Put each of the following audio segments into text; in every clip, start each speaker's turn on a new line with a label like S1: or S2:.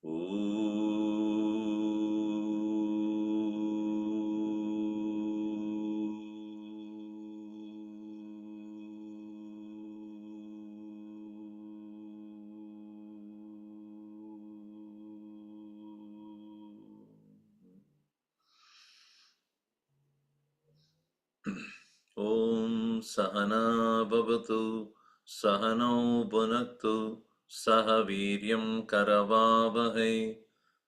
S1: Om Sahana Bhavatu Sahanau Bhunaktu Saha Viryam Karavavahai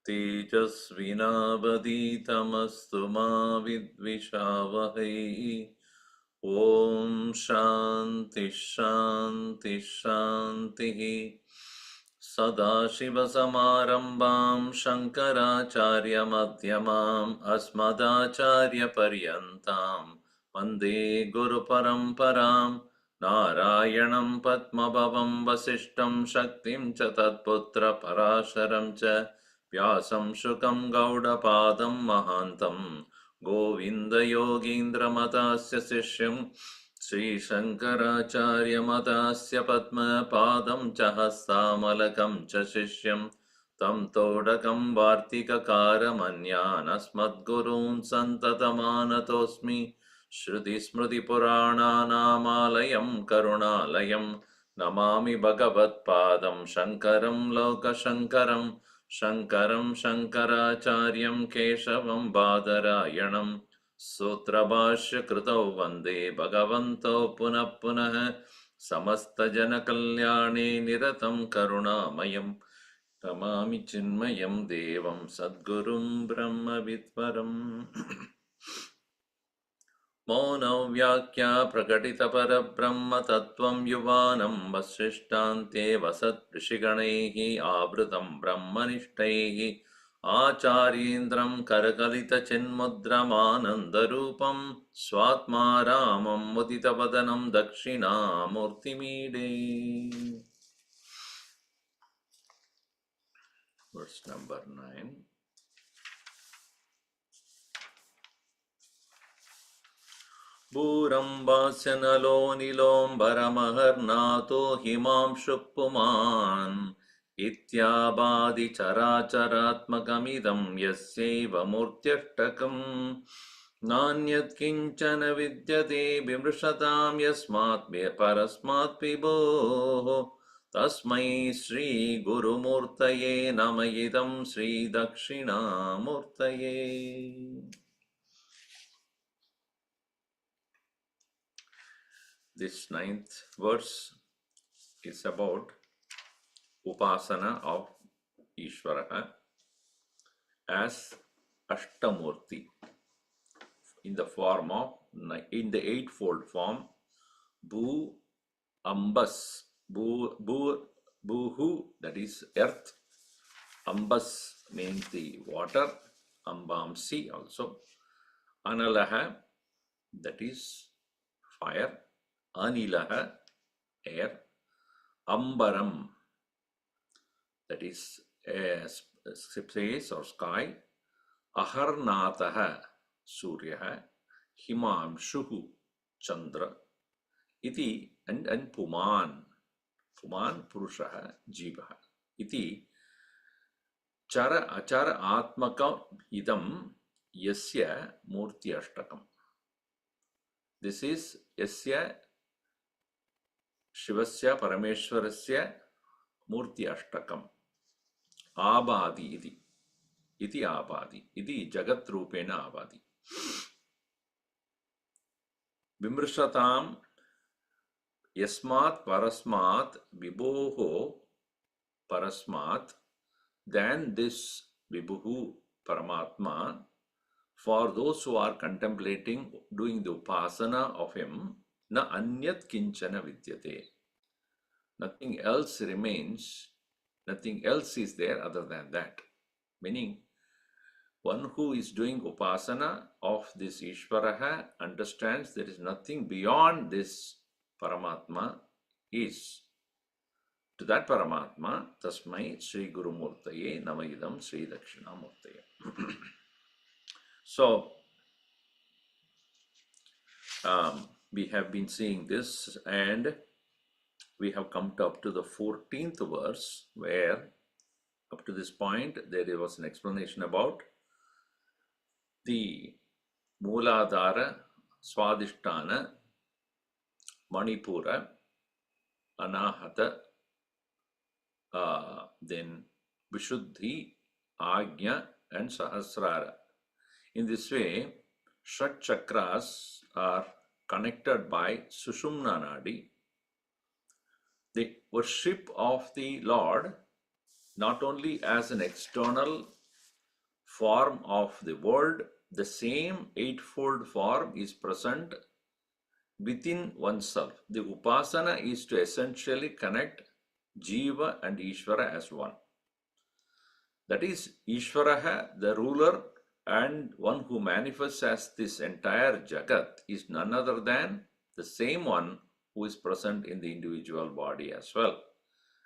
S1: Tejasvinavaditamastu ma vidvishavahai. Om Shanti Shanti Shanti. Sadashivasamarambam Shankaracharya Madhyamam Asmadacharya Paryantam Vande Guru Paramparam Narayanam Padmabhavam Vasishtam Shaktim cha Tatputra Parasharam cha Vyasam Shukam Gaudapadam Mahantam Govinda Yogindra Matasya Sishyam Sri Shankaracharya Matasya Padma Padam Chahastamalakam Chashishyam Tam Todakam Vartika Karamanyan Asmadgurun Santatamanatosmi Shruti Smriti Purana Namalayam Karunalayam Namami Bhagavat Padam Shankaram Loka Shankaram Shankaram Shankaracharyam Keshavam Badarayanam Sutrabhashya Krutau Vande Bhagavanto Punah Punah Samasta Jana Kalyane Niratam Karunamayam Tamami Chinmayam Devam Sadgurum Brahma Vidvaram Mona Vyakya Prakatita Parabrahma Tattvam Yuvanam Vasishtante Vasat Rishiganehi Abrutam Brahmanishtahi Acharyendram Karakalita Chinmudramanandarupam Swatma Ramam Muditapadanam Dakshinamoorty Mide. Verse number 9. Bhurambasya nalo nilombaramahar himam shuppuman Ityabadi characharatmakamidam yasyaiva murtyashtakam Nanyat kinchana vidyate bimrishatam yasmat parasmat vibho Tasmai Sri Guru Murtaye Namayidam Sri Dakshinamurtaye. This ninth verse is about Upasana of Ishvara as Ashtamurti in the form of, in the eightfold form, Bhu, Ambas, Bhuhu, that is earth, Ambas means the water, Ambamsi also, Analaha, that is fire, Anilaha, air, Ambaram, that is space or sky, Aharnataha, Suryaha, Himamshuhu, Chandra, iti and Puman, Purushaha, Jivaha, iti Chara Achara Atmaka idam Yasya Murti Ashtakam. This is Yasya Shivasya Parameshwarasya Murti Ashtakam. Abadi iti abadi. Iti Jagat Rupena abadi. Vimrishatam Yasmat Parasmat Vibhoho Parasmat, than this Vibhu Paramatma, for those who are contemplating, doing the upasana of him, na anyat kinchana vidyate. Nothing else remains, nothing else is there other than that. Meaning, one who is doing upasana of this Ishvaraha understands there is nothing beyond this Paramatma is. To that Paramatma, Tasmai Sri Guru Murtaye Namayidam Sri Dakshinamurtaye. So, we have been seeing this, and we have come up to the 14th verse where Up to this point, there was an explanation about the Mooladhara, Swadhisthana, Manipura, Anahata, then Vishuddhi, Agnya, and Sahasrara. In this way, Shat chakras are connected by Sushumna Nadi. The worship of the Lord, not only as an external form of the world, the same eightfold form is present within oneself. The Upasana is to essentially connect Jiva and Ishvara as one. That is, Ishvaraha, the ruler and one who manifests as this entire Jagat, is none other than the same one who is present in the individual body as well.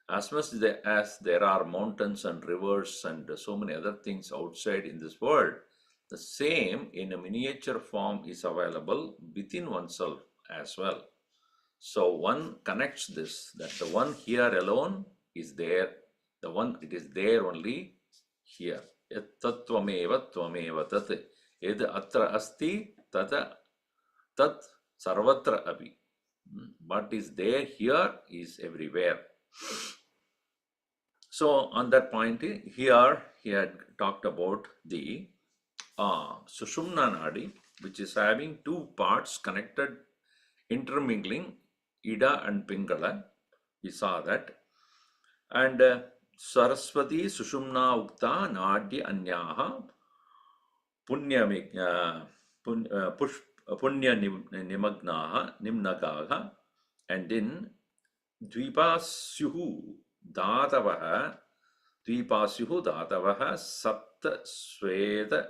S1: As much as there are mountains and rivers and so many other things outside in this world, the same in a miniature form is available within oneself as well. So one connects this, that the one here alone is there, the one, it is there only here. Yat tattvameva tvameva tat. Yad atra asti tata tat sarvatra api. What is there here is everywhere. So on that point, here he had talked about the Sushumna Nadi, which is having two parts connected, intermingling, Ida and Pingala. We saw that. And Saraswati Sushumna Ukta Nadya Anyaha Punya Nimagnaha Nimnagaha, and in Dvipasyuhu Datavaha Sapta Sweda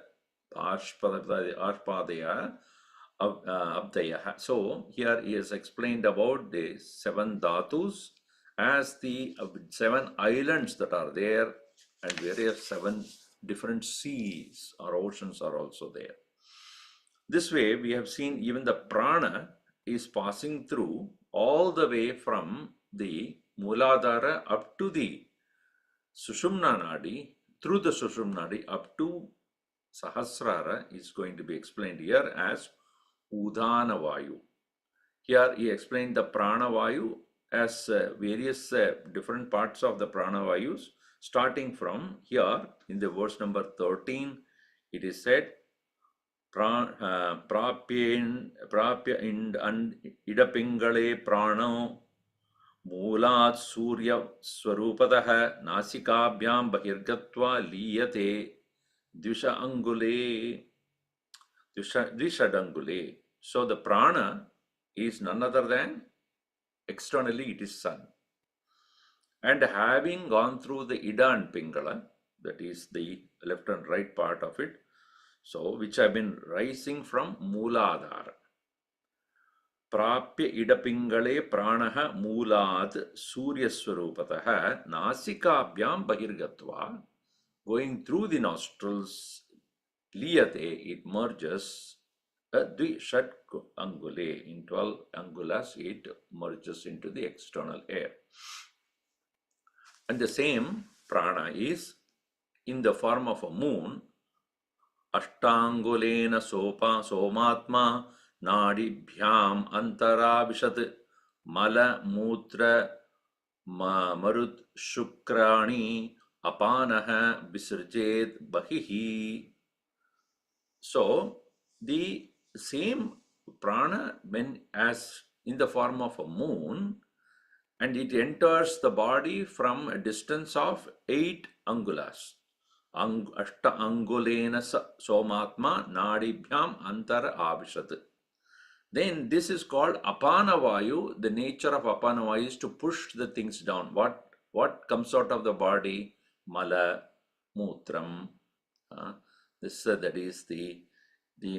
S1: Ashpadaya Abdaya. So here he has explained about the seven dhatus as the seven islands that are there, and various seven different seas or oceans are also there. This way we have seen even the prana is passing through all the way from the Mooladhara up to the Sushumna Nadi, through the Sushumna Nadi up to Sahasrara is going to be explained here as Udana Vayu. Here he explained the Prana Vayu as various different parts of the Prana Vayus. Starting from here in the verse number 13, it is said, Prapya and Idapingale Prano Moolat Surya Swarupataha Nasikabhyam Bahirgatva Liyate Dvishadangule. So the prana is none other than, externally it is sun. And having gone through the Ida and Pingala, that is the left and right part of it, so which have been rising from Mooladhara. Prapya Ida Pingale Pranaha Moolad Surya Swarupataha Nasikabhyam Bahirgatva, going through the nostrils, Liyate, it merges Dvishad Angule, in 12 angulas it merges into the external air. And the same prana is in the form of a moon. Ashtangulena somatma nadibhyam antara vishat mala mutra marut shukrani apanaha visarjet bahihi. So the same prana, when as in the form of a moon, and it enters the body from a distance of 8 angulas. Ashta angulena somatma nadibhyam antara avishat. Then this is called apanavayu. The nature of apanavayu is to push the things down. What comes out of the body? Mala, mutram. That is the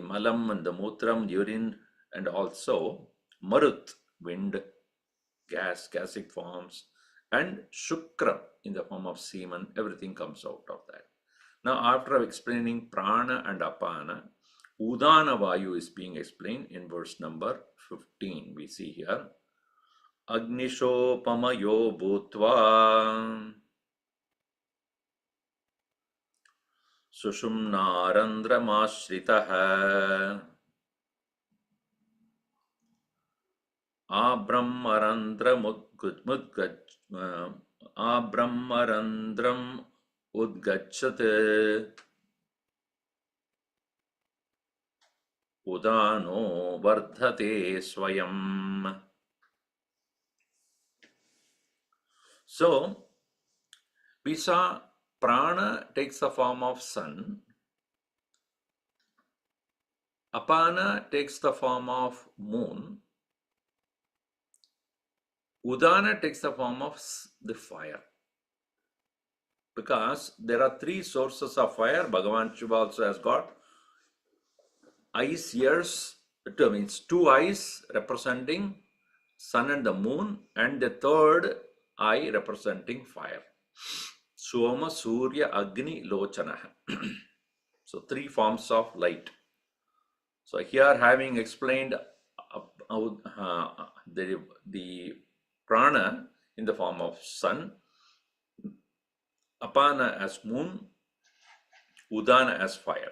S1: malam and the mutram, urine, and also marut, wind, gasic forms, and shukra in the form of semen. Everything comes out of that. Now, after explaining prana and apana, udana vayu is being explained in verse number 15. We see here, Agnishopamayo bhutva Sushumnarandramashritah Abrahmarandram udgachat udano vardhate swayam. So we saw prana takes the form of sun, apana takes the form of moon, udana takes the form of the fire. Because there are three sources of fire. Bhagavan Shiva also has got eyes, ears, it means two eyes representing sun and the moon, and the third eye representing fire. Soma, Surya, Agni, Lochana. So three forms of light. So here, having explained the prana in the form of sun, apana as moon, udana as fire.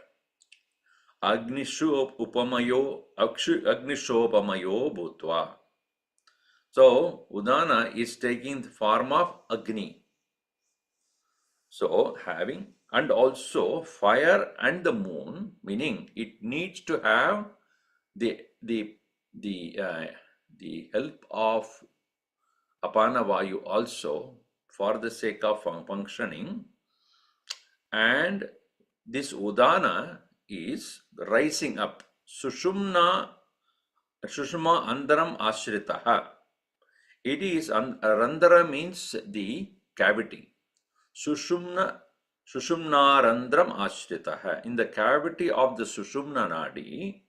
S1: Agnisho upamayo bhutva. So udana is taking the form of Agni. So having, and also fire and the moon, meaning it needs to have the help of apana vayu also for the sake of functioning. And this udana is rising up. Sushumna andaram ashritaha. It is, randara means the cavity. Sushumna randram ashritaha. In the cavity of the Sushumna nadi,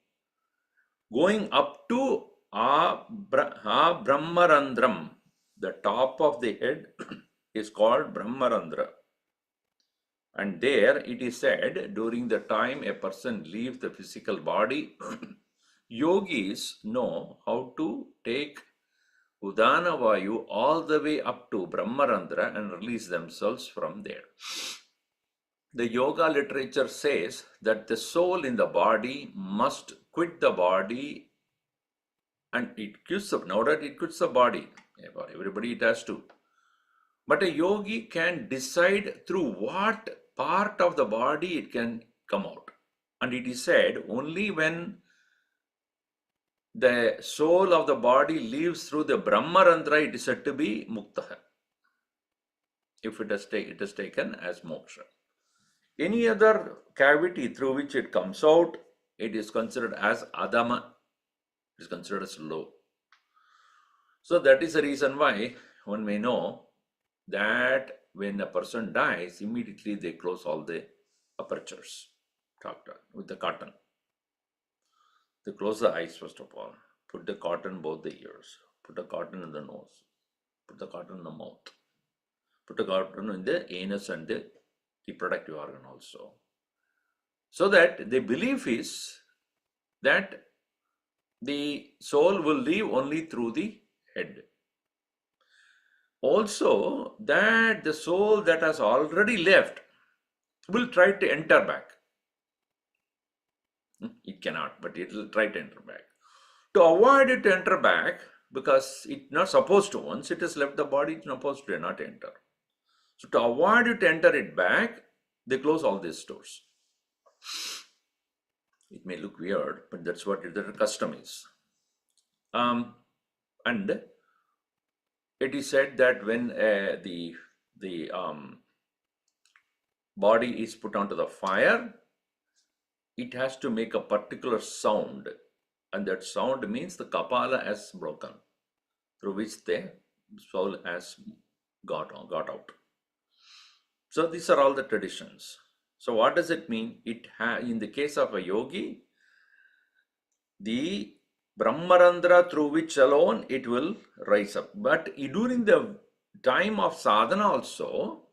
S1: going up to Brahmarandram, the top of the head is called Brahmarandra. And there it is said, during the time a person leaves the physical body, yogis know how to take Udana Vayu all the way up to Brahmarandra and release themselves from there. The yoga literature says that the soul in the body must quit the body, and it quits the body. For everybody it has to. But a yogi can decide through what part of the body it can come out. And it is said only when the soul of the body leaves through the Brahmarandra, it is said to be Muktaha. If it is taken as moksha. Any other cavity through which it comes out, it is considered as Adama. It is considered as low. So that is the reason why one may know that when a person dies, immediately they close all the apertures with the cotton. They close the eyes first of all, put the cotton both the ears, put the cotton in the nose, put the cotton in the mouth, put the cotton in the anus and the reproductive organ also. So that the belief is that the soul will leave only through the head. Also, that the soul that has already left will try to enter back. It cannot, but it will try to enter back. To avoid it to enter back, because it's not supposed to, once it has left the body, it's not supposed to not enter. So to avoid it to enter it back, they close all these doors. It may look weird, but that's what the custom is. And it is said that when the body is put onto the fire, it has to make a particular sound, and that sound means the kapala has broken, through which the soul has got out. So these are all the traditions. So what does it mean? In the case of a yogi, the Brahmarandra through which alone it will rise up. But during the time of sadhana also,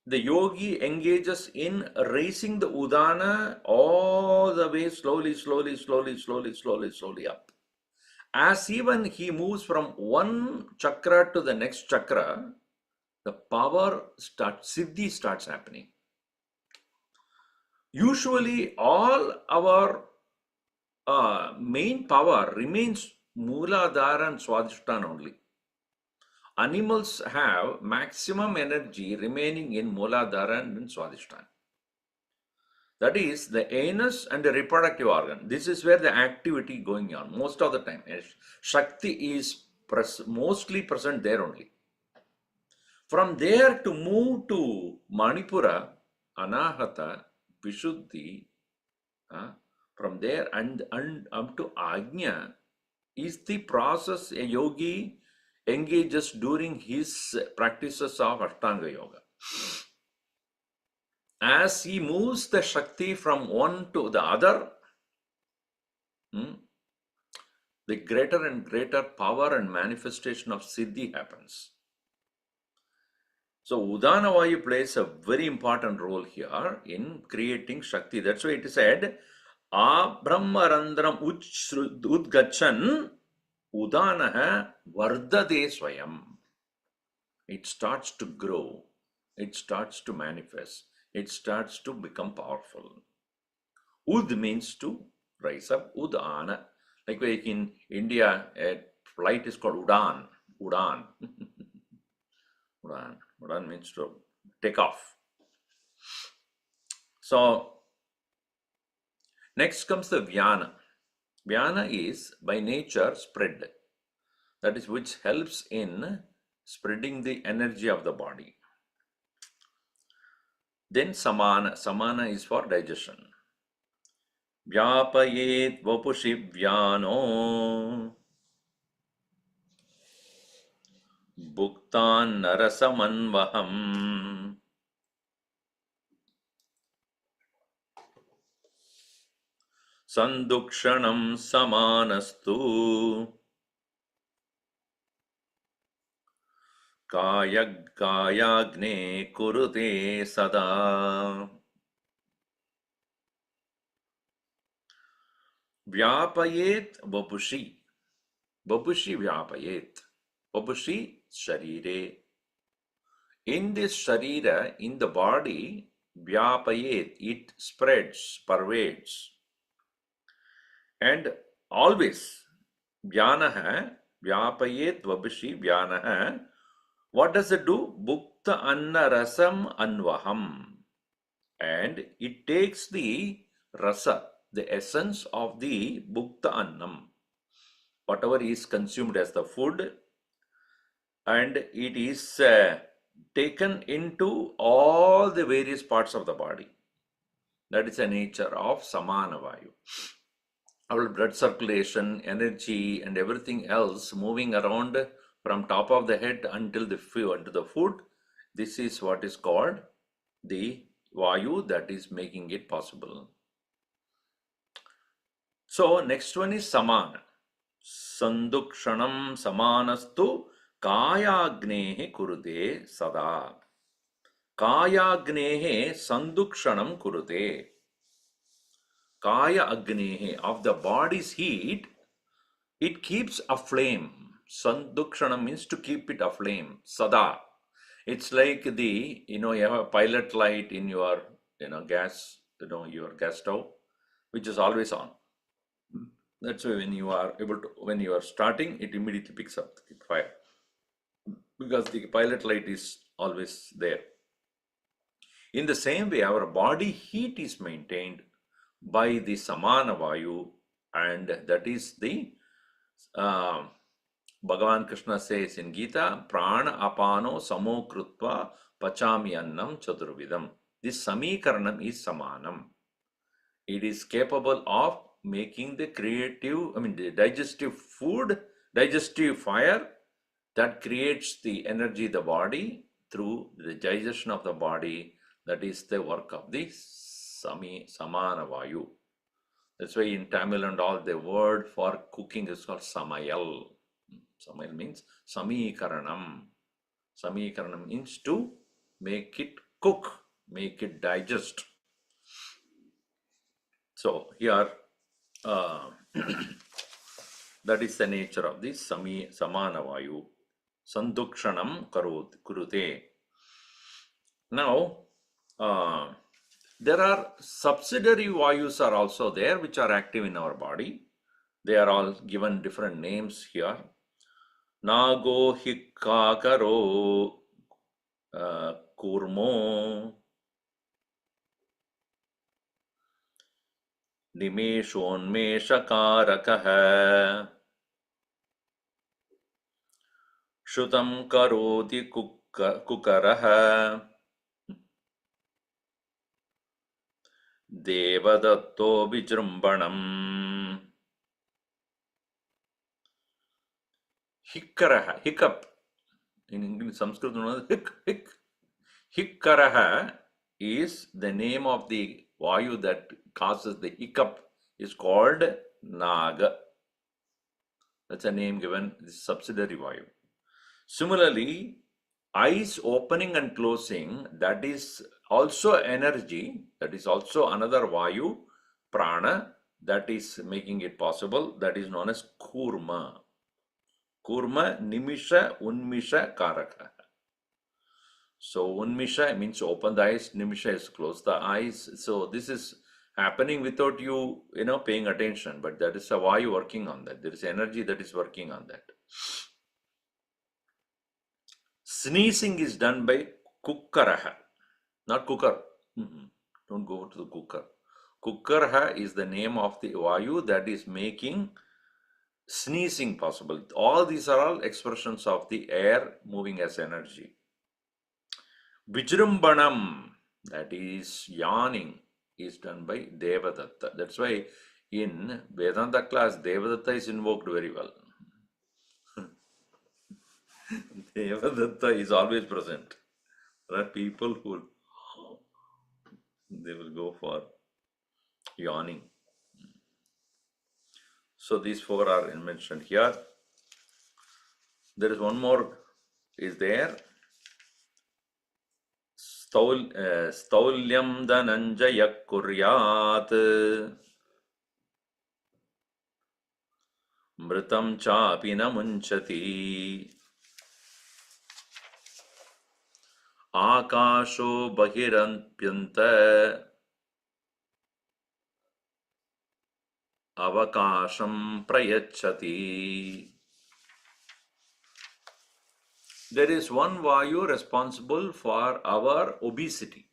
S1: the yogi engages in raising the udana all the way slowly up. As even he moves from one chakra to the next chakra, the power siddhi starts happening. Usually, all our main power remains Mooladhara and Swadhisthana only. Animals have maximum energy remaining in Mooladhara and Swadhisthana. That is the anus and the reproductive organ. This is where the activity going on most of the time. Shakti is mostly present there only. From there to move to Manipura, Anahata, Vishuddhi, from there and up to Ajna is the process a yogi engages during his practices of Ashtanga Yoga. As he moves the Shakti from one to the other, the greater and greater power and manifestation of Siddhi happens. So Udana Vayu plays a very important role here in creating Shakti. That's why it said, Brahmarandram Udgachan Udanaha Vardade Swayam. It starts to grow, it starts to manifest, it starts to become powerful. Ud means to rise up, Udana. Like in India, a flight is called Udan. Udan. Udan. Udan means to take off. So, next comes the Vyana. Vyana is by nature spread. That is which helps in spreading the energy of the body. Then Samana. Samana is for digestion. Vyapayet vapushi vyano bhuktan narasamanvaham sandukshanam samanastu kayagne kurute sada. Vyapayet vapushi. Vapushi vyapayet. Vapushi sharire. In this sharira, in the body, vyapayet, it spreads, pervades. And always, vyanaha, vyapayet vapushi vyanaha. What does it do? Bhukta anna rasam anvaham. And it takes the rasa, the essence of the bhukta annam, whatever is consumed as the food, and it is taken into all the various parts of the body. That is the nature of Samana Vayu. Our blood circulation, energy, and everything else moving around from top of the head until the food. This is what is called the Vayu that is making it possible. So next one is Samana. Sandukshanam samanastu kayagnehe kurute sada. Kayagnehe sandukshanam kurute. Kaya agnehe, of the body's heat, it keeps aflame. Sandukshanam means to keep it aflame. Sada. It's like you have a pilot light in your, gas, your gas stove, which is always on. That's why when you are starting, it immediately picks up the fire, because the pilot light is always there. In the same way, our body heat is maintained by the Samana Vayu, and that is the Bhagavan Krishna says in Gita, Prana apano samo krutva pachami annam chaturvidam. This samikaranam is samanam. It is capable of making the the digestive fire that creates the energy of the body through the digestion of the body. That is the work of the Samana Vayu. That's why in Tamil and all, the word for cooking is called Samayal. Samayal means Samikaranam. Samikaranam means to make it cook, make it digest. So here, that is the nature of this Samana Vayu. Sandukshanam kurute. Now, There are subsidiary vayus are also there which are active in our body. They are all given different names here. Nago hikkakaro kurmo nimeshonmeshakarakah shutam karoti kukarah devadatto vijrumbanam. Hikkaraha, hiccup. In English, Sanskrit, hic. Hikkaraha is the name of the vayu that causes the hiccup, is called Naga. That's a name given, this subsidiary vayu. Similarly, eyes opening and closing, that is also energy, that is also another vayu, prana, that is making it possible, that is known as kurma. Kurma, nimisha, unmisha, karaka. So unmisha means open the eyes, nimisha is close the eyes. So this is happening without you, paying attention, but that is why you working on that. There is energy that is working on that. Sneezing is done by kukkaraha, not cooker. Don't go to the cooker. Kukkaraha is the name of the vayu that is making sneezing possible. All these are all expressions of the air moving as energy. Vijrumbanam, that is yawning, is done by Devadatta. That's why in Vedanta class, Devadatta is invoked very well. Devadatta is always present. There are people who they will go for yawning. So these four are mentioned here. There is one more is there. Staulyam dhananjaya kuryat mritam chapi na munchati akasho bahiranpyanta avakasham prayachati. There is one vayu responsible for our obesity.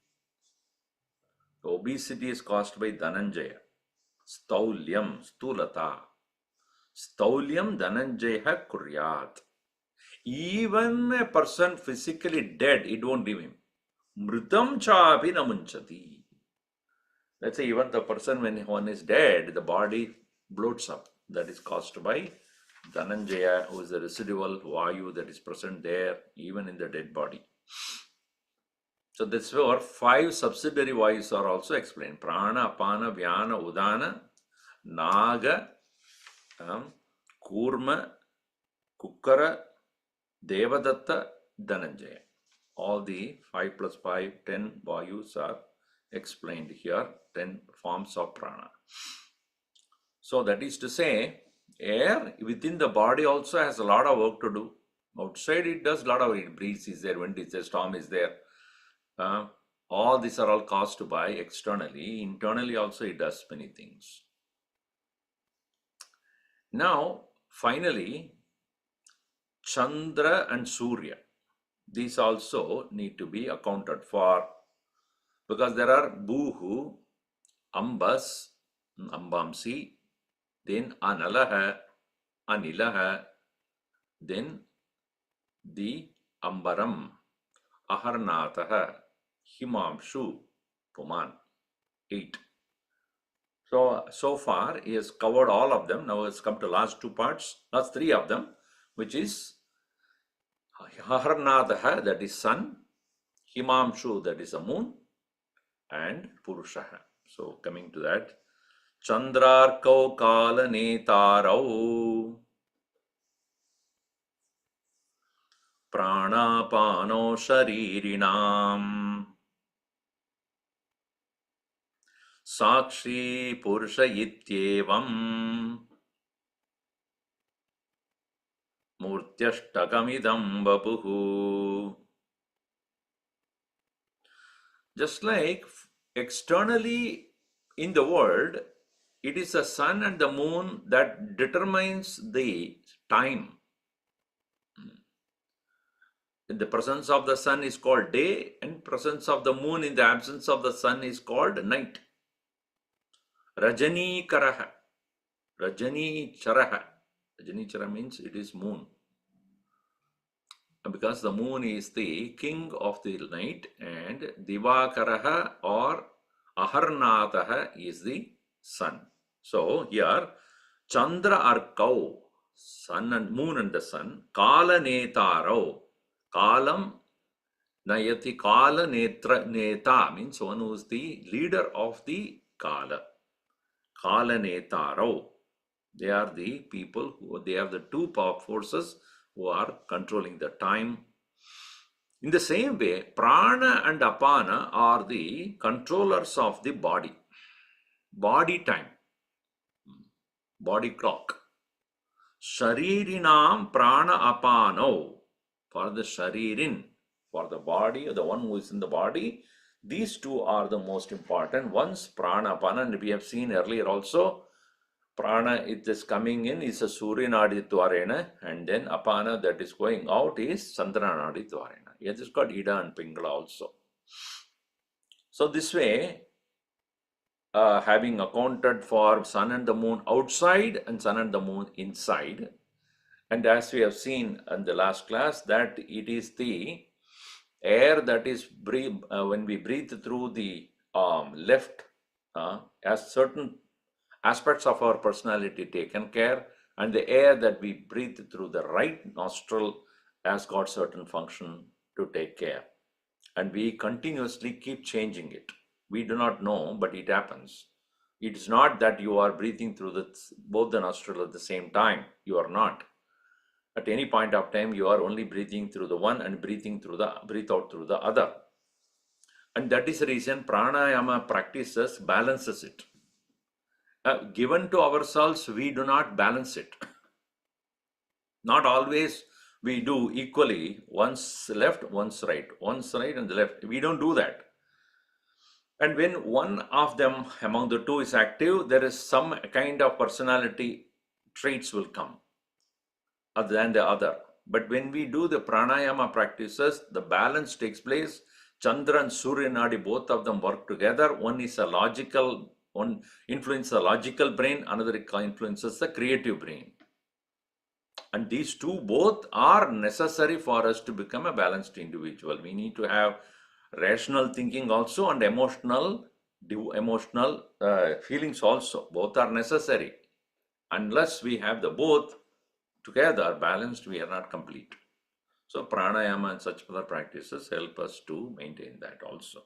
S1: The obesity is caused by Dhananjaya. Staulyam, stulata. Staulyam Dhananjaya kuryat. Even a person physically dead, it won't leave him. Mritam chapi namunchati. Let's say even the person, when one is dead, the body bloats up. That is caused by Dhananjaya, who is the residual vayu that is present there, even in the dead body. So that's where 5 subsidiary vayus are also explained. Prana, Apana, Vyana, Udana, Naga, Kurma, Kukkara, Devadatta, Dhananjaya. All the 5 plus 5, 10 vayus are explained here, 10 forms of prana. So that is to say, air within the body also has a lot of work to do. Outside it does a lot of it. Breeze is there, wind is there, storm is there. All these are all caused by externally. Internally also it does many things. Now, finally, Chandra and Surya. These also need to be accounted for, because there are Buhu, Ambas, Ambamsi, then Analaha, Anilaha, then the Ambaram, Aharnataha, Himamshu, Puman. 8. So far he has covered all of them. Now let's come to last 2 parts, last 3 of them, which is Aharnataha, that is sun, Himamshu, that is the moon, and Purushaha. So coming to that, Chandrarkau Kala Netarau Pranapano Sharirinam Sakshi Purusha Ityevam Murtyashtakamidam Vapuhu. Just like externally in the world, it is the sun and the moon that determines the time. In the presence of the sun is called day, and presence of the moon in the absence of the sun is called night. Rajani Karaha. Rajani Charaha. Rajani Chara means it is moon. Because the moon is the king of the night, and Divakaraha or Aharnataha is the sun. So here, Chandra are cow, sun and moon and the sun. Kala Netaro. Kalam Nayati Kala Netra Neta means one who is the leader of the Kala. Kala Netaro. They are the people who they have the two power forces who are controlling the time. In the same way, Prana and Apana are the controllers of the body. Body time. Body clock. Sharirinam Prana Apano. For the Sharirin, for the body, the one who is in the body, these two are the most important ones. Prana Apana, and we have seen earlier also, Prana, it is coming in, is a Suryanadi Dwarena, and then Apana that is going out is Chandranadi Dwarena. It is called Ida and Pingala also. So this way, having accounted for sun and the moon outside and sun and the moon inside, and as we have seen in the last class, that it is the air that is when we breathe through the left, as certain aspects of our personality taken care, and the air that we breathe through the right nostril has got certain function to take care, and we continuously keep changing it. We do not know, but it happens. It is not that you are breathing through both the nostril at the same time. You are not. At any point of time, you are only breathing through the one and breathe out through the other. And that is the reason pranayama practices balances it. Given to ourselves, we do not balance it. Not always we do equally, once left, once right and the left. We don't do that. And when one of them among the two is active, there is some kind of personality traits will come other than the other. But when we do the pranayama practices, the balance takes place. Chandra and Surya Nadi, both of them work together. One influences the logical brain, another influences the creative brain. And these two both are necessary for us to become a balanced individual. We need to have rational thinking also and emotional feelings also. Both are necessary. Unless we have the both together balanced, we are not complete. So pranayama and such other practices help us to maintain that also.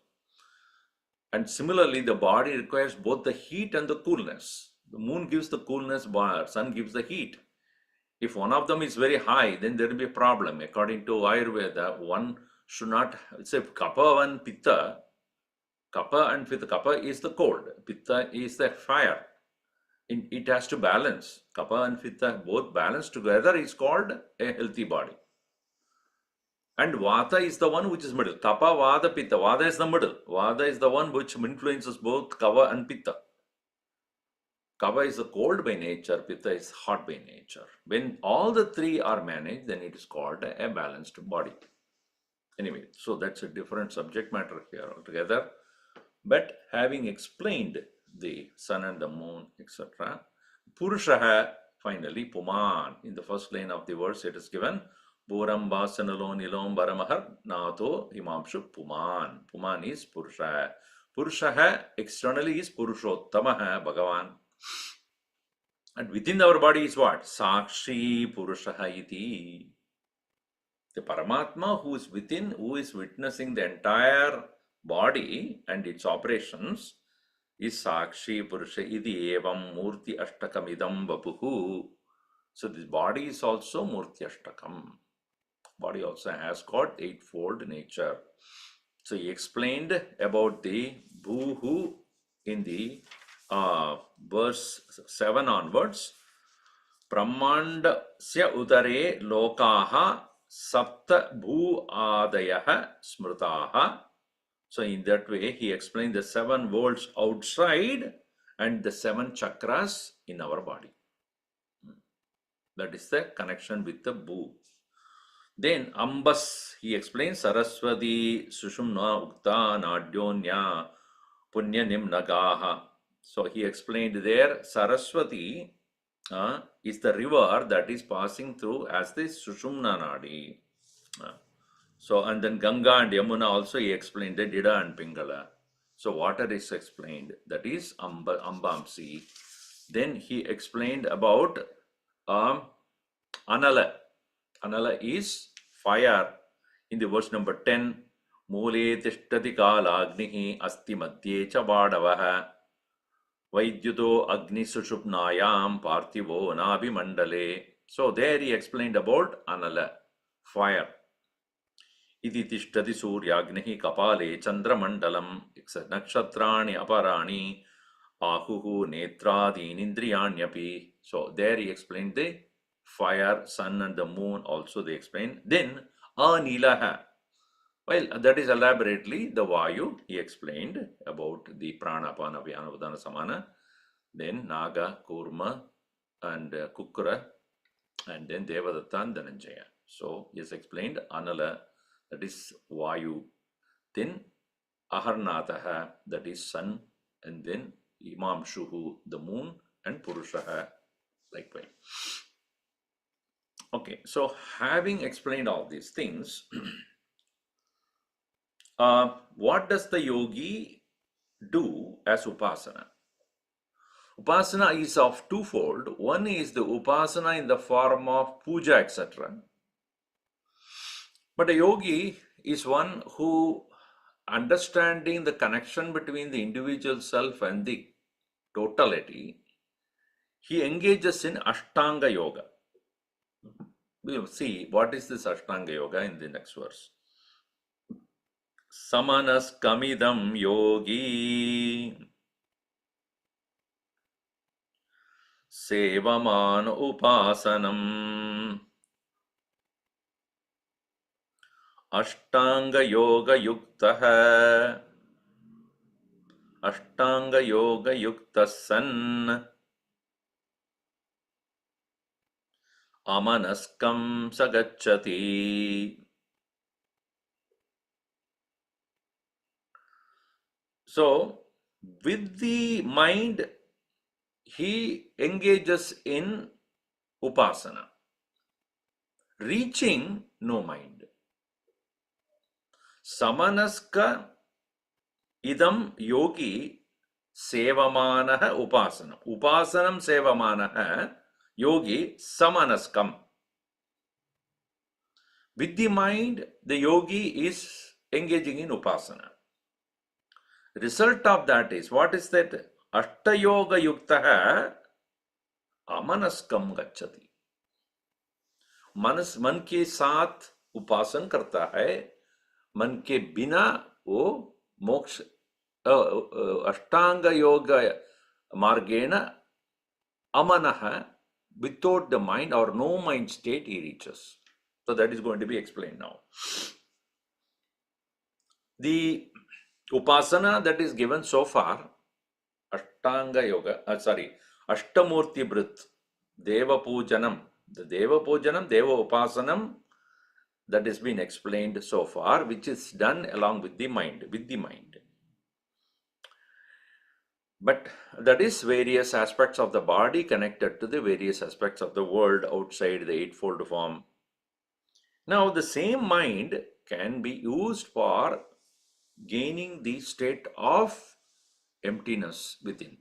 S1: And similarly, the body requires both the heat and the coolness. The moon gives the coolness, sun gives the heat. If one of them is very high, then there will be a problem. According to Ayurveda, one should not, say kapha and pitta. Kapha and pitta. Kapha is the cold, pitta is the fire. It has to balance. Kapha and pitta both balance together is called a healthy body. And vata is the one which is middle. Kapha, vata, pitta. Vata is the middle. Vata is the one which influences both kapha and pitta. Kapha is the cold by nature, pitta is hot by nature. When all the three are managed, then it is called a balanced body. Anyway, so that's a different subject matter here altogether. But having explained the sun and the moon, etc., Purushaha, finally, Puman, in the first line of the verse it is given, Puram Vasanalo Nilom Varamahar Nato Himamshu Puman. Puman is Purushaha. Purushaha externally is Purushottamaha, Bhagavan. And within our body is what? Sakshi Purushaha iti. The Paramatma who is within, who is witnessing the entire body and its operations, is Sakshi Purusha iti evam Murti Ashtakam idam vapuhu. So this body is also Murti Ashtakam. Body also has got eightfold nature. So he explained about the Bhuhu in the verse 7 onwards. Brahmandasya udare lokaha sapta bhu adayaha smrutaha So in that way, he explained the 7 worlds outside and the 7 chakras in our body. That is the connection with the Bhu. Then Ambas, he explains Saraswati Sushumna Ukta Nadyonya Punyanim Nagaha. So he explained there Saraswati is the river that is passing through as the Sushumna Nadi. So and then Ganga and Yamuna also he explained the Dida and Pingala. So water is explained, that is Ambamsi. Then he explained about Anala. Anala is fire. In the verse number 10, Mule tishtati kalagnihi asti madhye cha vadavaha Vaidyuto agni sushupnayam parthivo nabhimandale. So there he explained about Anala, fire. Iti tishtati suryagnihi kapale chandramandalam nakshatrani aparani ahuhu netradin indriyanyapi. So there he explained the fire, sun and the moon also they explained. Then Anilaha. Well, that is elaborately the Vayu he explained about the Prana, Apana, Vyana, Udana, Samana. Then Naga, Kurma and Kukra and then Devadatta and Dhananjaya. So he has explained Anala, that is Vayu. Then Aharnataha, that is sun, and then Imamshuhu, the moon, and Purushaha, likewise. Okay, so having explained all these things, what does the yogi do as upasana? Upasana is of twofold. One is the upasana in the form of puja, etc. But a yogi is one who, understanding the connection between the individual self and the totality, he engages in Ashtanga Yoga. We will see what is this Ashtanga Yoga in the next verse. Samanas kamidam yogi sevaman upasanam Ashtanga yoga yuktaha Ashtanga yoga yuktasan amanaskam sagacchati. So with the mind he engages in upasana, reaching no mind. Samanaska idam yogi sevamanaha upasana. Upasanam sevamanaha yogi samanaskam. With the mind, the yogi is engaging in upasana. Result of that is, what is that? Ashtayoga yuktaha amanaskam gacchati. मन के साथ उपासन करता है, मन के बिना वो मोक्ष अष्टांग योग मार्गेण अमनः, without the mind or no mind state he reaches. So that is going to be explained now. The upasana that is given so far, Ashtanga Yoga, Ashtamurti Brit, Deva Pujanam, the Deva Pujanam, Deva Upasanam, that has been explained so far, which is done along with the mind, But that is various aspects of the body connected to the various aspects of the world outside the eightfold form. Now, the same mind can be used for gaining the state of emptiness within,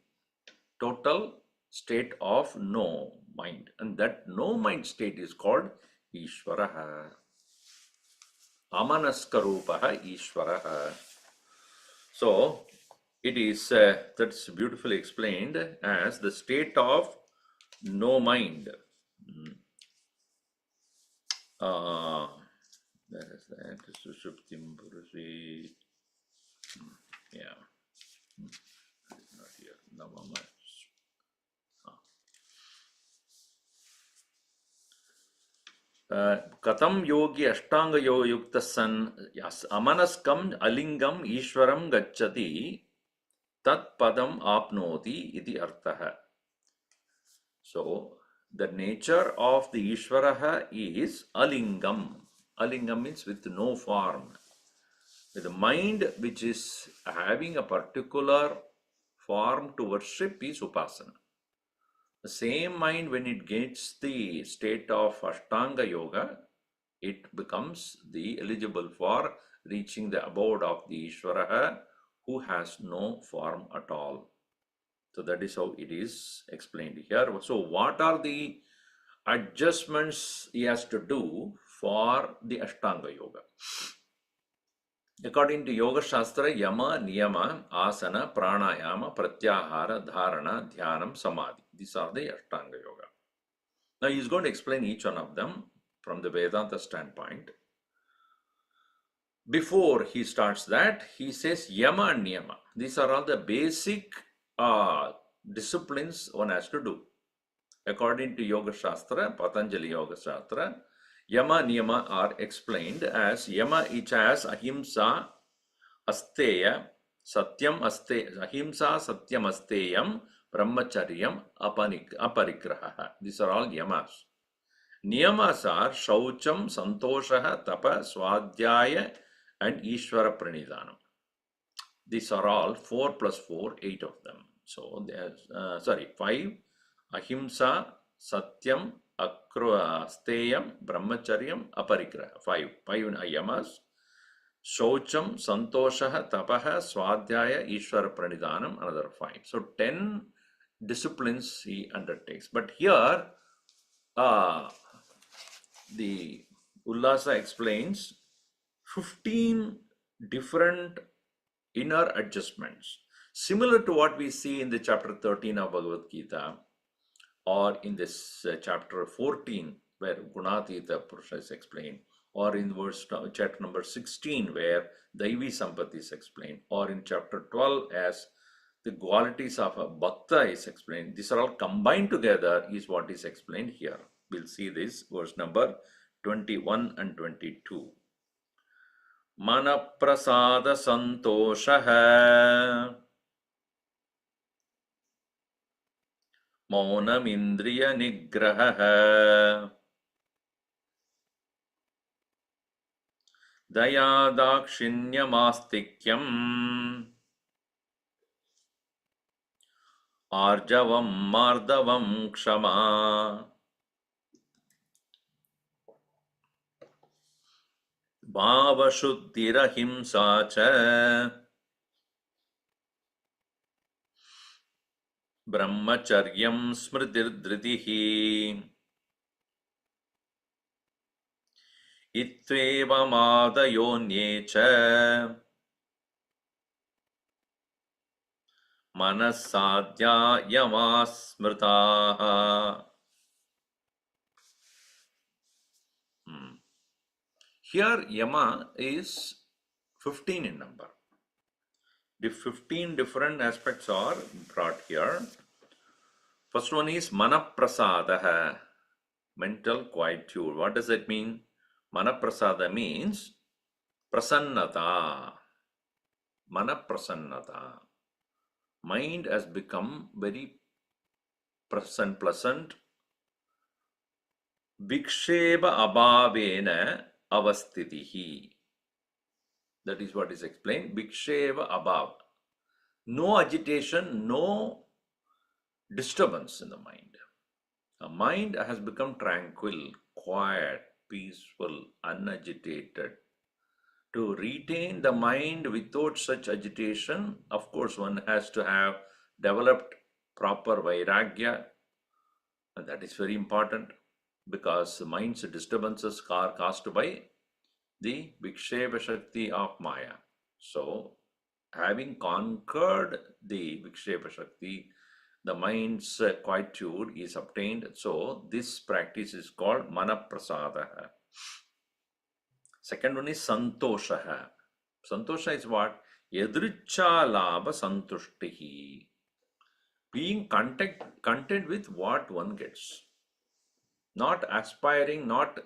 S1: total state of no mind, and that no mind state is called Ishvaraha. Amanaskarupaha Ishvaraha. So, it is that's beautifully explained as the state of no mind. That is that. Sushuptim Purushi. Yeah. Not here. Navama. Katam yogi ashtanga yukta san amanaskam alingam ishwaram gacchati tat padam apnoti iti arthaha. So, the nature of the Ishvaraha is alingam. Alingam means with no form. With the mind which is having a particular form to worship is upasana. The same mind, when it gets the state of Ashtanga Yoga, it becomes the eligible for reaching the abode of the Ishvaraha who has no form at all. So that is how it is explained here. So what are the adjustments he has to do for the Ashtanga Yoga? According to Yoga Shastra, Yama, Niyama, Asana, Pranayama, Pratyahara, Dharana, Dhyanam, Samadhi. These are the Ashtanga Yoga. Now he is going to explain each one of them from the Vedanta standpoint. Before he starts that, he says Yama and Niyama. These are all the basic disciplines one has to do. According to Yoga Shastra, Patanjali Yoga Shastra, Yama Niyama are explained as Yama each as Ahimsa, Asteya, Satyam Asteya, Ahimsa, Satyam Asteyam, Brahmacharyam, Aparigraha. These are all Yamas. Niyamas are Shaucham, Santoshaha, Tapa, Swadhyaya, and Ishvara Pranidhanam. These are all 4 plus 4, 8 of them. So there's 5. Ahimsa, Satyam, Steyam, Brahmacharyam, Aparigraha. 5 Yamas. Shaucham, Santoshaha, Tapaha, Swadhyaya, Ishvara Pranidhanam, another 5. So 10 disciplines he undertakes. But here, the Ullasa explains 15 different inner adjustments, similar to what we see in the chapter 13 of Bhagavad Gita, or in this chapter 14 where Gunatita Purusha is explained, or in chapter number 16 where Daivi Sampati is explained, or in chapter 12 as the qualities of a Bhakta is explained. These are all combined together is what is explained here. We'll see this verse number 21 and 22. Manaprasada santoshaha maunamindriya nigraha daya dakshinyamastikhyam arjavam mardavam kshama bhavashuddhirahimsa cha brahmacharyam smritirdhritihi itvevamadayo cha manasadhya yamasmritaha. Here Yama is 15 in number. The 15 different aspects are brought here. First one is Manaprasadaha, mental quietude. What does that mean? Manaprasada means prasannata. Manaprasannata. Mind has become very pleasant. Viksheba abhavena avastitihi. That is what is explained. Viksheva abhav. No agitation, no disturbance in the mind. The mind has become tranquil, quiet, peaceful, unagitated. To retain the mind without such agitation, of course, one has to have developed proper vairagya, and that is very important because the mind's disturbances are caused by the Viksheva Shakti of Maya. So, having conquered the Viksheva Shakti, the mind's quietude is obtained. So, this practice is called Manaprasadaha. Second one is Santoshaha. Santosha is what? Yadricha Labha Santushtihi. Being content with what one gets. Not aspiring, not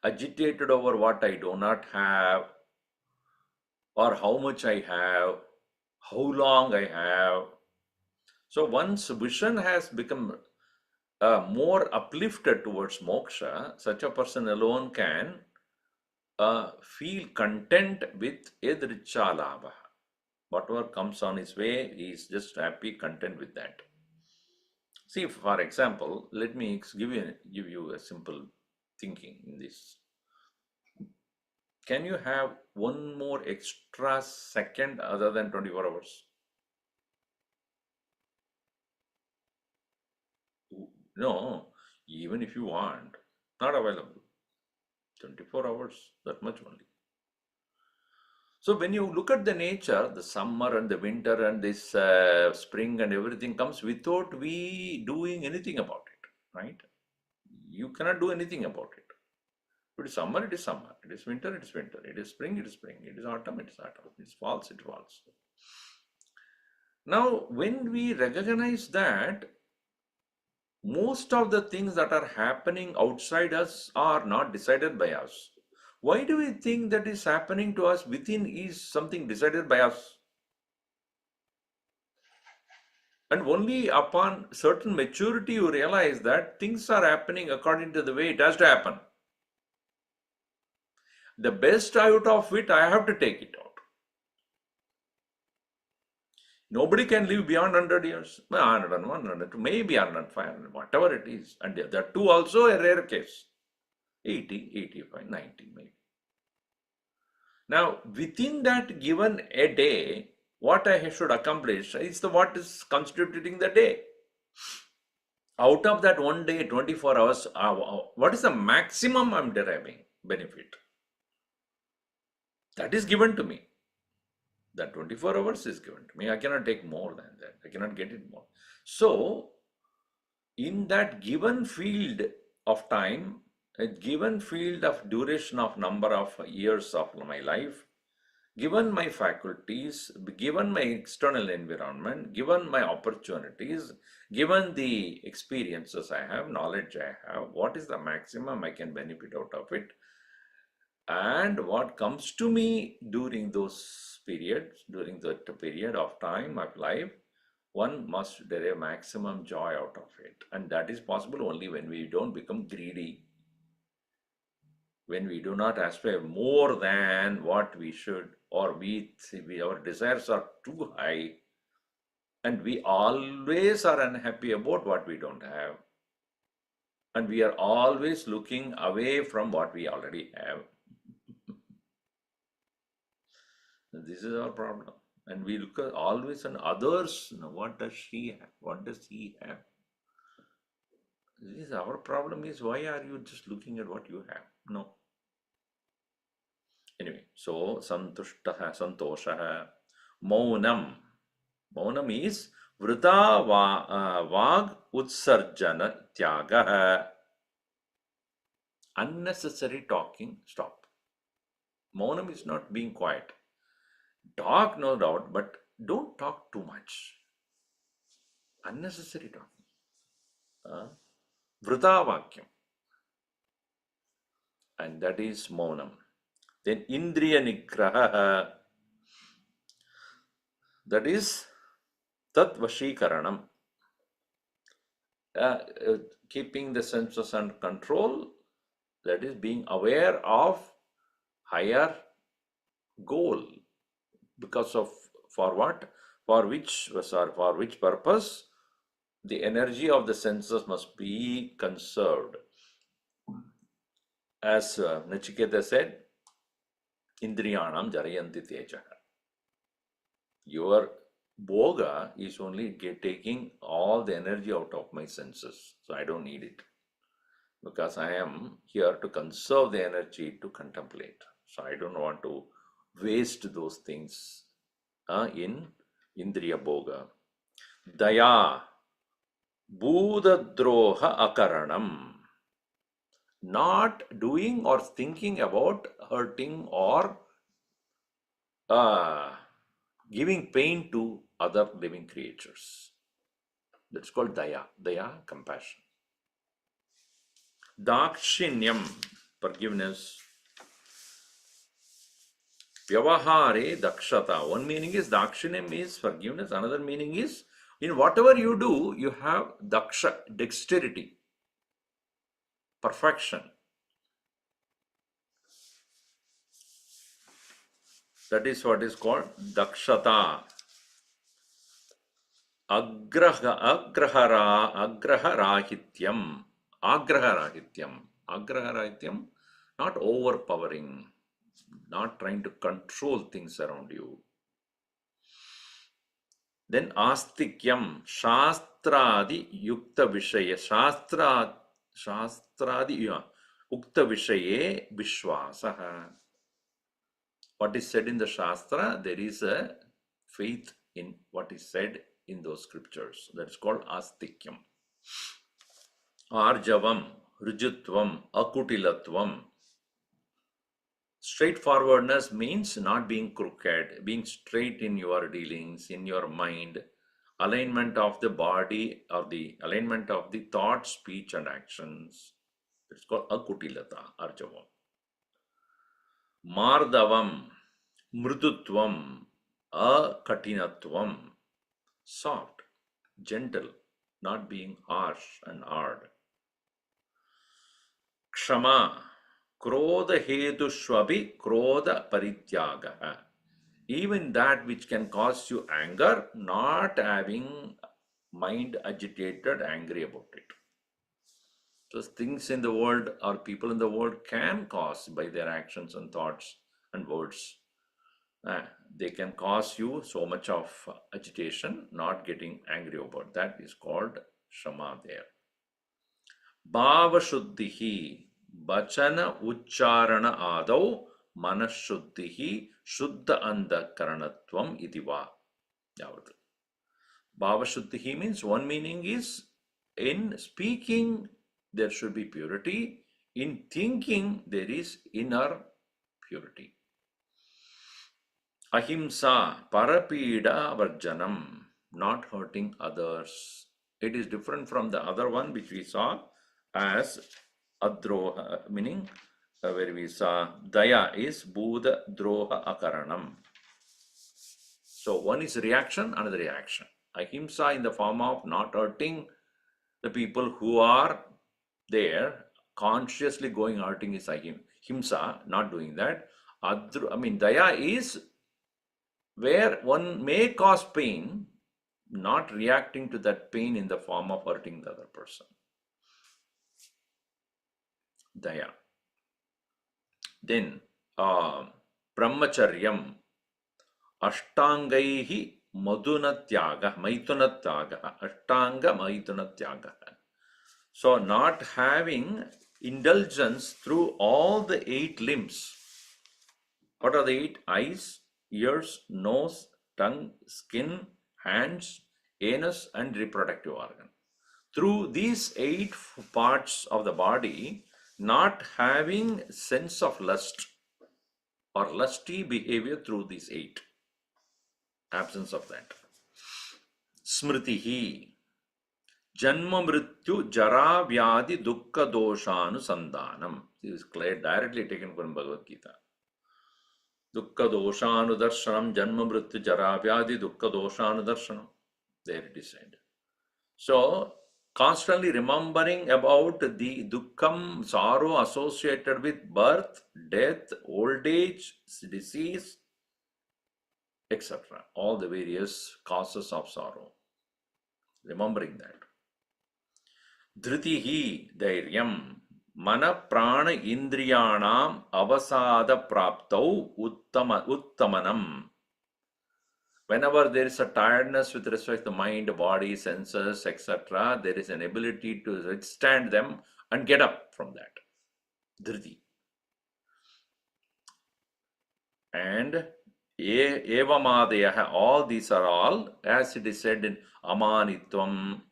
S1: agitated over what I do not have, or how much I have, how long I have. So once vision has become more uplifted towards moksha, such a person alone can feel content with edricha labha. Whatever comes on his way, he is just happy, content with that. See, for example, let me give you a simple thinking in this. Can you have one more extra second other than 24 hours? No, even if you want, not available. 24 hours, that much only. So when you look at the nature, the summer and the winter and this spring and everything comes without we doing anything about it, right? You cannot do anything about it. If it is summer, it is summer. It is winter, it is winter. It is spring, it is spring. It is autumn, it is autumn. It is falls, it falls. Now, when we recognize that most of the things that are happening outside us are not decided by us, why do we think that is happening to us within is something decided by us? And only upon certain maturity you realize that things are happening according to the way it has to happen. The best out of it, I have to take it out. Nobody can live beyond 100 years. 101, 102, maybe 105, whatever it is. And that too also a rare case. 80, 85, 90 maybe. Now, within that given a day, what I should accomplish is what is constituting the day. Out of that one day, 24 hours, what is the maximum I'm deriving benefit? That is given to me. That 24 hours is given to me. I cannot take more than that. I cannot get it more. So, in that given field of time, a given field of duration of number of years of my life, given my faculties, given my external environment, given my opportunities, given the experiences I have, knowledge I have, what is the maximum I can benefit out of it? And what comes to me during those periods, during that period of time of life, one must derive maximum joy out of it. And that is possible only when we don't become greedy, when we do not aspire more than what we should, or our desires are too high, and we always are unhappy about what we don't have, and we are always looking away from what we already have. This is our problem. And we look at always on others. What does she have? What does he have? This is our problem is, why are you just looking at what you have? No. Anyway, so santushtaha, santoshaha, maunam. Maunam is vrita vag utsarjana tyagaha. Unnecessary talking, stop. Maunam is not being quiet. Talk, no doubt, but don't talk too much. Unnecessary talking. Vrita vakyam. And that is maunam. Then indriya nigraha. That is tat vashikaranam. Keeping the senses under control. That is being aware of higher goal. Because of for what? For which purpose? The energy of the senses must be conserved. As Nachiketa said, Indriyanam jarayanti teja. Your bhoga is only taking all the energy out of my senses. So I don't need it. Because I am here to conserve the energy to contemplate. So I don't want to waste those things in Indriya bhoga. Daya. Bhudadroha akaranam. Not doing or thinking about hurting or giving pain to other living creatures. That's called daya. Daya, compassion. Dakshinyam, forgiveness. Vyavahare dakshata. One meaning is dakshinam is forgiveness. Another meaning is in whatever you do, you have daksha, dexterity, perfection. That is what is called dakshata. Agraharahityam. Agraharahityam. Not overpowering, not trying to control things around you. Then astikyam, shastradi yukta vishaya, shastradi ukta vishaye vishwasaha. What is said in the shastra, there is a faith in what is said in those scriptures. That is called astikyam. Arjavam, rujutvam, akutilatvam. Straightforwardness means not being crooked, being straight in your dealings, in your mind, alignment of the body or the alignment of the thought, speech, and actions. It's called akutilata, arjavam. Mardavam, mrudutvam, akatinatvam. Soft, gentle, not being harsh and hard. Kshama, krodha hetushvabi krodha parityagaha. Even that which can cause you anger, not having mind agitated, angry about it. So things in the world or people in the world can cause by their actions and thoughts and words. They can cause you so much of agitation, not getting angry about that is called shama there. Bhava shuddhihi, bachana ucharana adau manashuddhihi shuddha andhakaranatvam idiva. Bhava shuddhihi means one meaning is in speaking there should be purity, in thinking there is inner purity. Ahimsa, parapida varjanam, not hurting others. It is different from the other one which we saw as adroha, meaning where we saw daya is buddha droha akaranam. So one is reaction, another reaction. Ahimsa in the form of not hurting the people who are there, consciously going hurting is ahimsa, not doing that. Daya is where one may cause pain, not reacting to that pain in the form of hurting the other person. Daya. Then, brahmacharyam, ashtangaihi madunatyaga, maitunatyaga, ashtanga maitunatyaga. So, not having indulgence through all the 8 limbs. What are the 8? Eyes, ears, nose, tongue, skin, hands, anus, and reproductive organ. Through these 8 parts of the body, not having sense of lust or lusty behavior through these 8. Absence of that. Smritihi, janma mrityu jara vyadi dukkha doshanu sandanam. This is clear, directly taken from Bhagavad Gita. Dukkha doshanu darshanam, janma mrityu jara vyadi dukkha doshanu darshanam. There it is said. So, constantly remembering about the dukkham, sorrow associated with birth, death, old age, disease, etc. All the various causes of sorrow. Remembering that. Dhritihi dhairyam, mana prana indriyanam avasada praptau uttamanam. Whenever there is a tiredness with respect to mind, body, senses, etc., there is an ability to withstand them and get up from that. Dhriti. And evamadeyaha, all these are all, as it is said in amanitvam,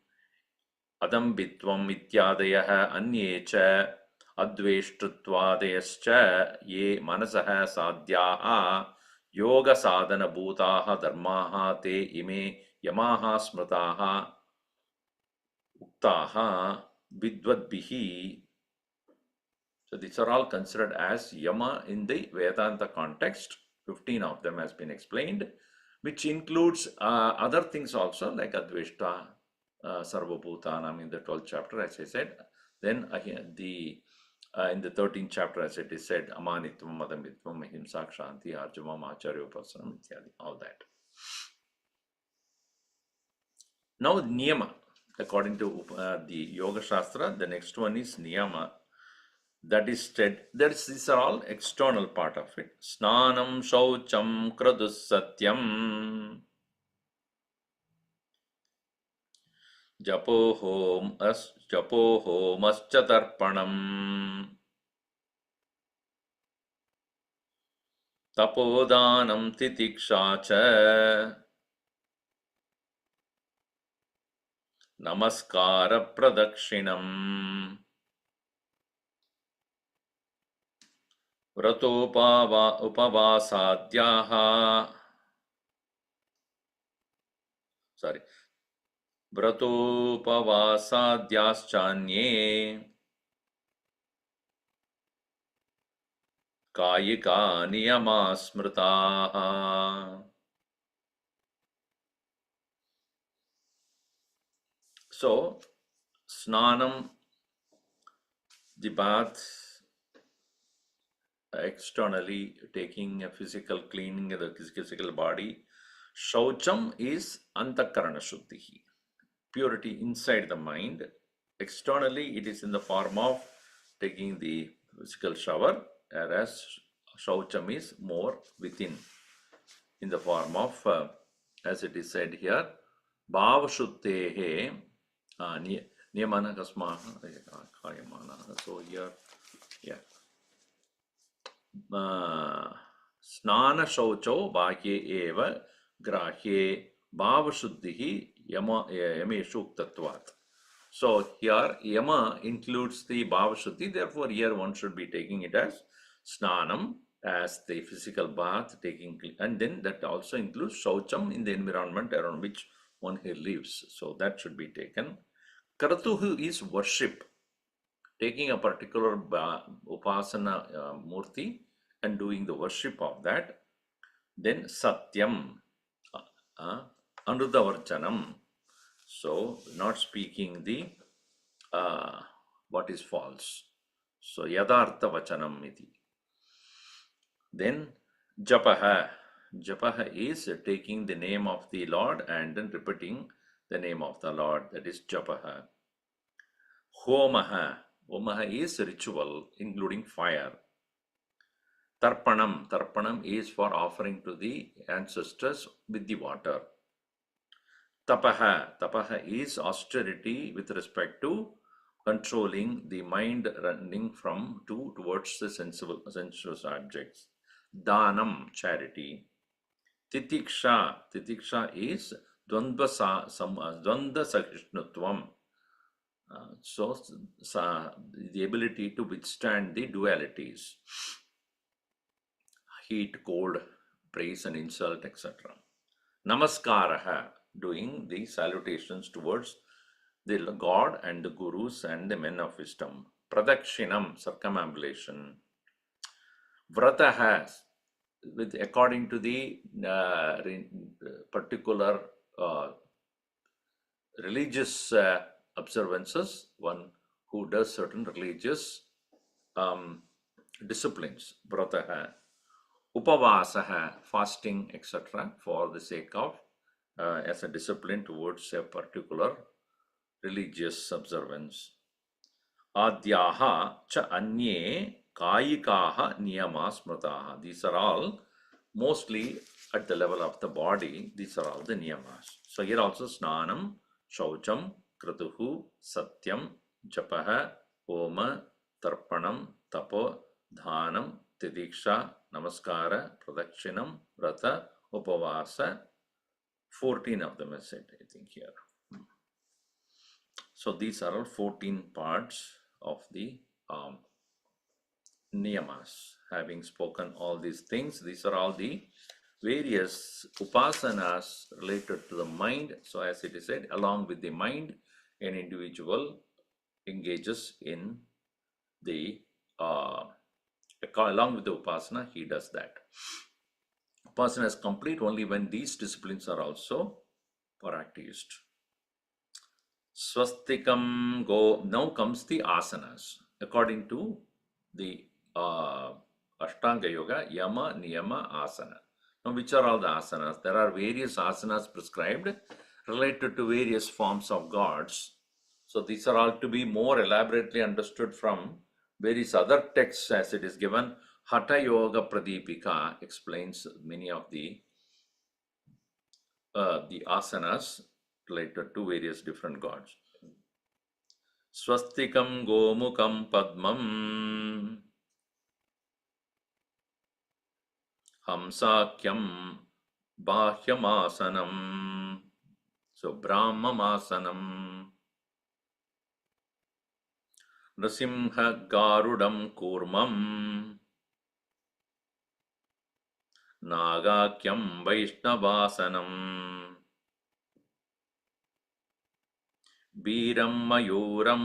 S1: adambitvam ityadayaha anyecha adveshtrutvadayascha ye manasaha sadhyaha yoga sadhana bhutaha dharmaha te ime yamaha smrataha uktaha vidvadbihi. So these are all considered as yama in the Vedanta context. 15 of them has been explained, which includes other things also like Adveshta, Sarvabhutanam in the 12th chapter, as I said. Then in the 13th chapter, as it is said, Amanitvam, Madamitvam, Ahimsa, Kshanti, Arjamam, Acharyopasanam, Ityadi, all that. Now, Niyama, according to the Yoga Shastra, the next one is Niyama. That is said, these are all external part of it. Snanam, Shaucham, Kradus Satyam, Japo Homascha Tarpanam, Tapodanam Titiksha Cha, Namaskara Pradakshinam, Upavasadhyaha, Vratoupavasadhyaschanye, Kayika Niyama Smritaha. So, Snanam, the bath, externally taking a physical cleaning of the physical body. Shaucham is Antakarana Shuddhi, purity inside the mind. Externally, it is in the form of taking the physical shower, whereas Shaucham is more within, in the form of, as it is said here, Bhava Shuddhehe, Niyamana Kasmaha, Kayamana. So here, yeah. Snana Shaucho Bahye Eva Grahye Bhava Shuddhihi Yameshu Tattvat. So here Yama includes the Bhava Shuddhi, therefore here one should be taking it as Snanam, as the physical bath, taking, and then that also includes Shaucham in the environment around which one here lives. So that should be taken. Karatuhu is worship, taking a particular upasana murti and doing the worship of that. Then Satyam, Anudavarchanam, so not speaking the what is false. So Yadartha Vachanam iti. Then Japaha. Japaha is taking the name of the Lord and then repeating the name of the Lord, that is Japaha. Homaha. Homaha is ritual, including fire. Tarpanam. Tarpanam is for offering to the ancestors with the water. Tapaha. Tapaha is austerity with respect to controlling the mind running from towards the sensuous objects. Danam, charity. Titiksha. Titiksha is Dvandva Sahishnutvam. So, the ability to withstand the dualities. Heat, cold, praise and insult, etc. Namaskaraha, doing the salutations towards the God and the Gurus and the men of wisdom. Pradakshinam, circumambulation. Vrataha, according to the particular religious observances, one who does certain religious disciplines. Vrataha. Upavasaha, fasting, etc., for the sake of, as a discipline towards a particular religious observance. Adhyaha cha anye kayikaha niyama smrataha. These are all mostly at the level of the body. These are all the niyamas. So here also snanam, shaucham, kratuhu, satyam, japaha, homa, tarpanam, tapo, dhanam, tidiksha, namaskara, pradakshinam, vrata, upavasa. 14 of them are said, I think, here. So these are all 14 parts of the niyamas. Having spoken all these things, these are all the various upasanas related to the mind. So as it is said, along with the mind, an individual engages in the uh, along with the upasana, he does that. Upasana is complete only when these disciplines are also practiced. Swastikam go. Now comes the asanas. According to the Ashtanga Yoga, Yama, Niyama, Asana. Now, which are all the asanas? There are various asanas prescribed related to various forms of gods. So, these are all to be more elaborately understood from various other texts as it is given. Hatha Yoga Pradipika explains many of the asanas related to various different gods. Swastikam Gomukam Padmam Hamsakyam Bahyamasanam. So Brahmamasanam. Nrasimha Garudam Kurmam. Nagakyam Vaishnavasanam. Biram Mayuram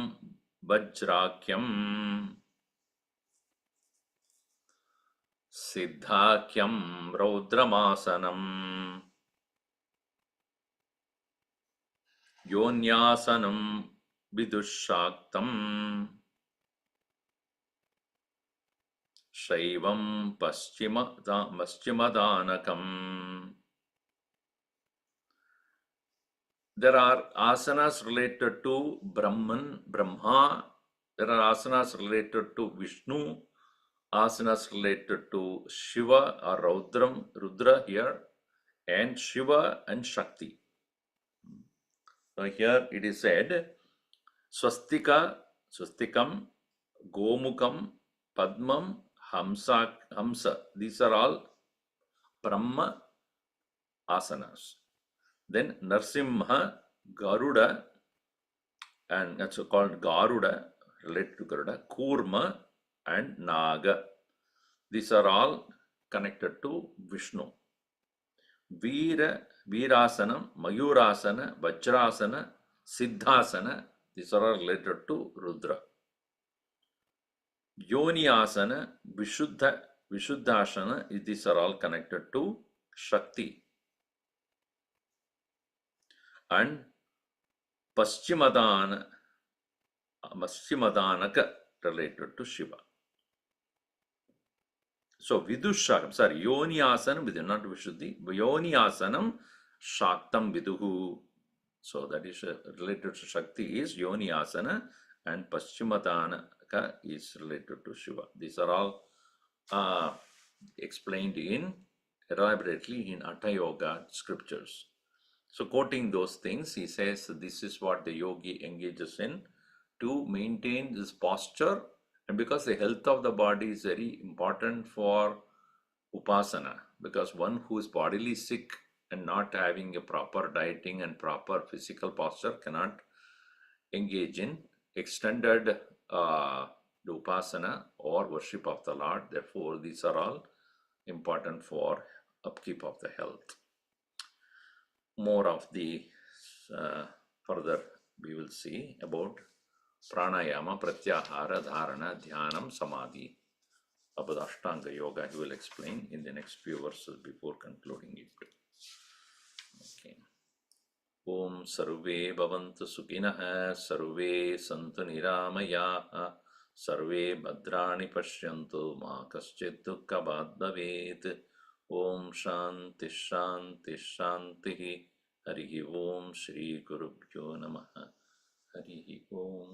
S1: Vajrakyam. Siddhakyam Raudramasanam. Yonyasanam Vidushaktam. Shaivam Paschimadaanakam. There are asanas related to Brahman, Brahma. There are asanas related to Vishnu, asanas related to Shiva or Rudra here, and Shiva and Shakti. So here it is said, Swastikam, Gomukam, Padmam, Hamsa. These are all Brahma asanas. Then Narsimha, Garuda, and that's called Garuda, related to Garuda, Kurma, and Naga. These are all connected to Vishnu. Veerasanam, Mayurasana, Vajrasana, Siddhasana, these are all related to Rudra. Yoniasana, Vishuddhasana, these are all connected to Shakti. And Paschimadaanaka related to Shiva. So Vidushakam, sorry, Yoni Asanam, not Vishuddhi, Yoni Asanam, Shaktam Viduhu. So that is related to Shakti is Yoni Asana, and Paschimadaanaka is related to Shiva. These are all explained elaborately in Hatha Yoga scriptures. So quoting those things, he says this is what the yogi engages in to maintain this posture, and because the health of the body is very important for upasana, because one who is bodily sick and not having a proper dieting and proper physical posture cannot engage in extended upasana or worship of the Lord. Therefore, these are all important for upkeep of the health. More of the further we will see about pranayama, pratyahara, dharana, dhyanam, samadhi. About Ashtanga Yoga, he will explain in the next few verses before concluding it. Okay. Om sarve bhavantu sukhinah, sarve santu niramayaha, sarve bhadrani pashyantu, ma kaschid dukkhabad bhavet. Om Shanti Shanti Shanti. Harihi Om Shri Gurubhyo Namaha. Harihi Om.